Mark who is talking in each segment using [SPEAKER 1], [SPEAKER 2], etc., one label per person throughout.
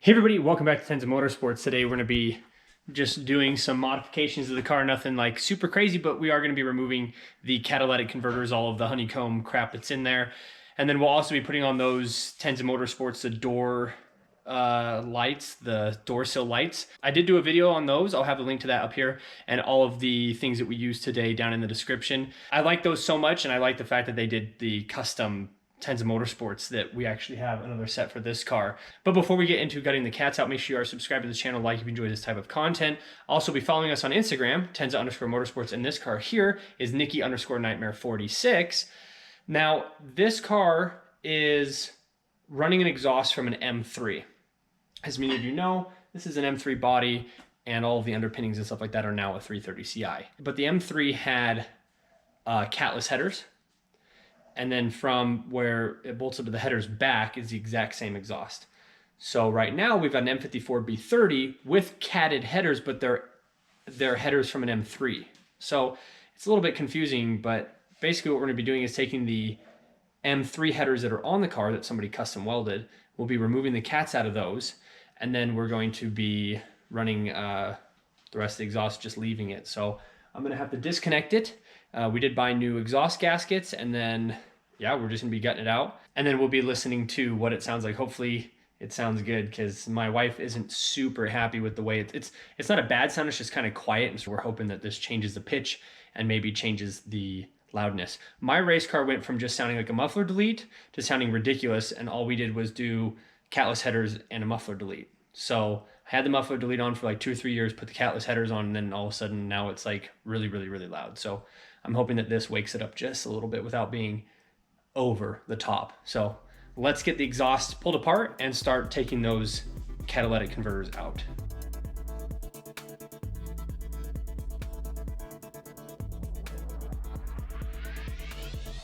[SPEAKER 1] Hey everybody, welcome back to Tenza Motorsports. Today we're going to be just doing some modifications of the car, nothing like super crazy, but we are going to be removing the catalytic converters, all of the honeycomb crap that's in there. And then we'll also be putting on those Tenza Motorsports, the door lights, the door sill lights. I did do a video on those. I'll have a link to that up here, and all of the things that we used today down in the description. I like those so much, and I like the fact that they did the custom Tenza Motorsports that we actually have another set for this car. But before we get into gutting the cats out, make sure you are subscribed to the channel, like if you enjoy this type of content. Also be following us on Instagram, Tenza_Motorsports, and this car here is Nikki_Nightmare46. Now, this car is running an exhaust from an M3. As many of you know, this is an M3 body, and all of the underpinnings and stuff like that are now a 330 Ci. But the M3 had catless headers, and then from where it bolts into the headers back is the exact same exhaust. So right now we've got an M54 B30 with catted headers, but they're headers from an M3. So it's a little bit confusing, but basically what we're going to be doing is taking the M3 headers that are on the car that somebody custom welded. We'll be removing the cats out of those, and then we're going to be running the rest of the exhaust, just leaving it. So I'm going to have to disconnect it. We did buy new exhaust gaskets, and then yeah, we're just gonna be gutting it out, and then we'll be listening to what it sounds like. Hopefully it sounds good, because my wife isn't super happy with the way it's not a bad sound, it's just kind of quiet, and so we're hoping that this changes the pitch and maybe changes the loudness. My race car went from just sounding like a muffler delete to sounding ridiculous, and all we did was do catless headers and a muffler delete. So I had the muffler delete on for like 2 or 3 years, put the catless headers on, and then all of a sudden now it's like really, really, really loud. So I'm hoping that this wakes it up just a little bit without being over the top. So let's get the exhaust pulled apart and start taking those catalytic converters out.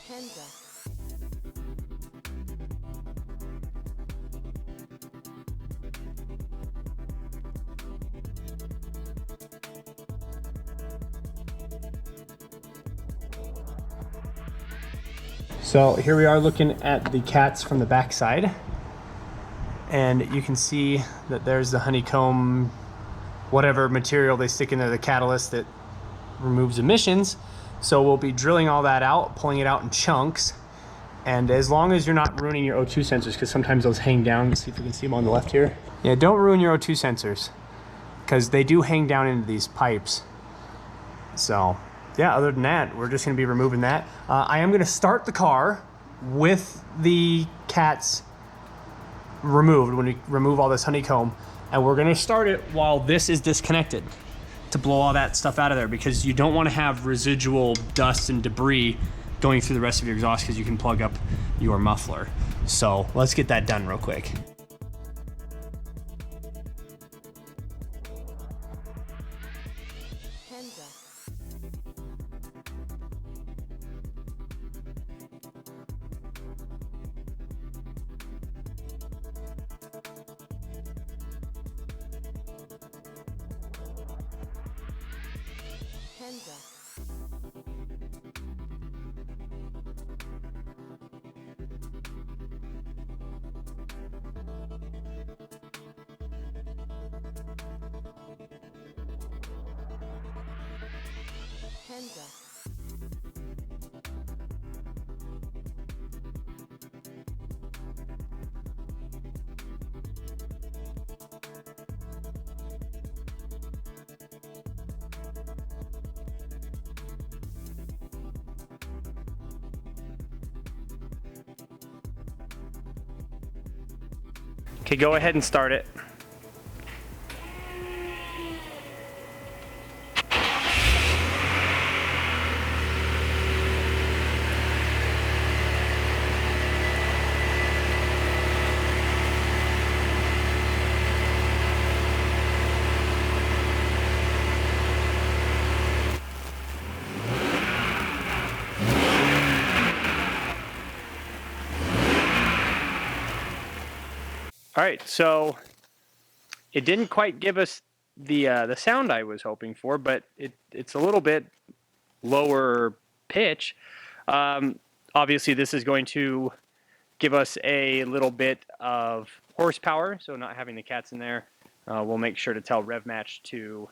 [SPEAKER 2] Tenza.
[SPEAKER 1] So here we are looking at the cats from the back side, and you can see that there's the honeycomb, whatever material they stick in there, the catalyst that removes emissions. So we'll be drilling all that out, pulling it out in chunks, and as long as you're not ruining your O2 sensors, because sometimes those hang down. Let's see if we can see them on the left here. Yeah, don't ruin your O2 sensors, because they do hang down into these pipes. So yeah, other than that, we're just going to be removing that. I am going to start the car with the cats removed when we remove all this honeycomb, and we're going to start it while this is disconnected to blow all that stuff out of there, because you don't want to have residual dust and debris going through the rest of your exhaust, because you can plug up your muffler. So let's get that done real quick.
[SPEAKER 2] Tenza. Tenza. Tenza.
[SPEAKER 1] Okay, go ahead and start it. All right, so it didn't quite give us the sound I was hoping for, but it's a little bit lower pitch. Obviously, this is going to give us a little bit of horsepower, so not having the cats in there. We'll make sure to tell RevMatch to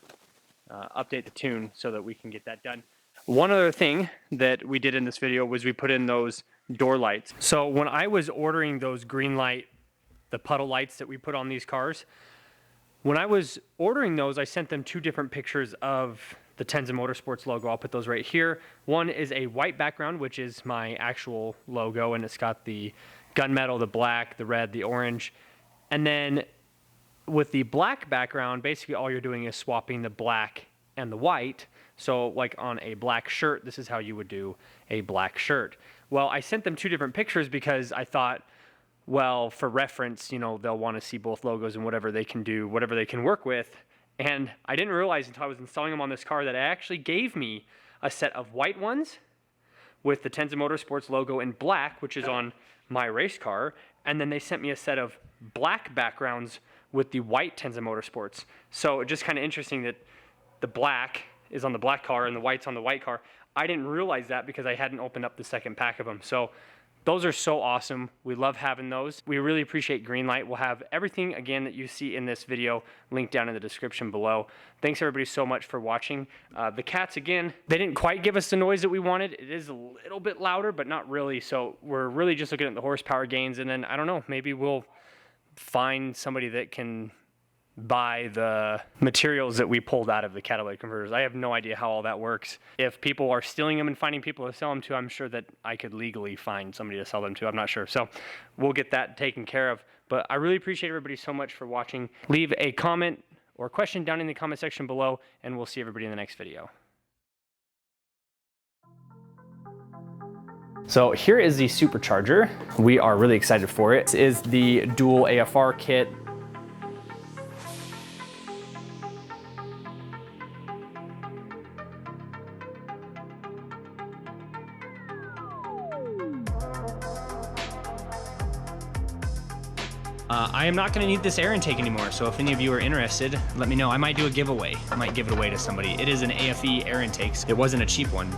[SPEAKER 1] update the tune so that we can get that done. One other thing that we did in this video was we put in those door lights. So when I was ordering those green light, the puddle lights that we put on these cars, when I was ordering those, I sent them 2 different pictures of the Tenza Motorsports logo. I'll put those right here. One is a white background, which is my actual logo, and it's got the gunmetal, the black, the red, the orange. And then with the black background, basically all you're doing is swapping the black and the white. So like on a black shirt, this is how you would do a black shirt. Well, I sent them 2 different pictures because I thought, well, for reference, you know, they'll want to see both logos and whatever they can do, whatever they can work with. And I didn't realize until I was installing them on this car that it actually gave me a set of white ones with the Tenza Motorsports logo in black, which is on my race car. And then they sent me a set of black backgrounds with the white Tenza Motorsports. So it's just kind of interesting that the black is on the black car and the white's on the white car. I didn't realize that because I hadn't opened up the second pack of them. So those are so awesome. We love having those. We really appreciate Greenlight. We'll have everything again that you see in this video linked down in the description below. Thanks everybody so much for watching. The cats, again, they didn't quite give us the noise that we wanted. It is a little bit louder, but not really. So we're really just looking at the horsepower gains, and then I don't know, maybe we'll find somebody that can buy the materials that we pulled out of the catalytic converters. I have no idea how all that works. If people are stealing them and finding people to sell them to, I'm sure that I could legally find somebody to sell them to. I'm not sure. So we'll get that taken care of. But I really appreciate everybody so much for watching. Leave a comment or question down in the comment section below, and we'll see everybody in the next video. So here is the supercharger. We are really excited for it. This is the dual AFR kit. I am not going to need this air intake anymore, so if any of you are interested, let me know. I might do a giveaway. I might give it away to somebody. It is an AFE air intake. It wasn't a cheap one.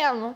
[SPEAKER 3] Bam!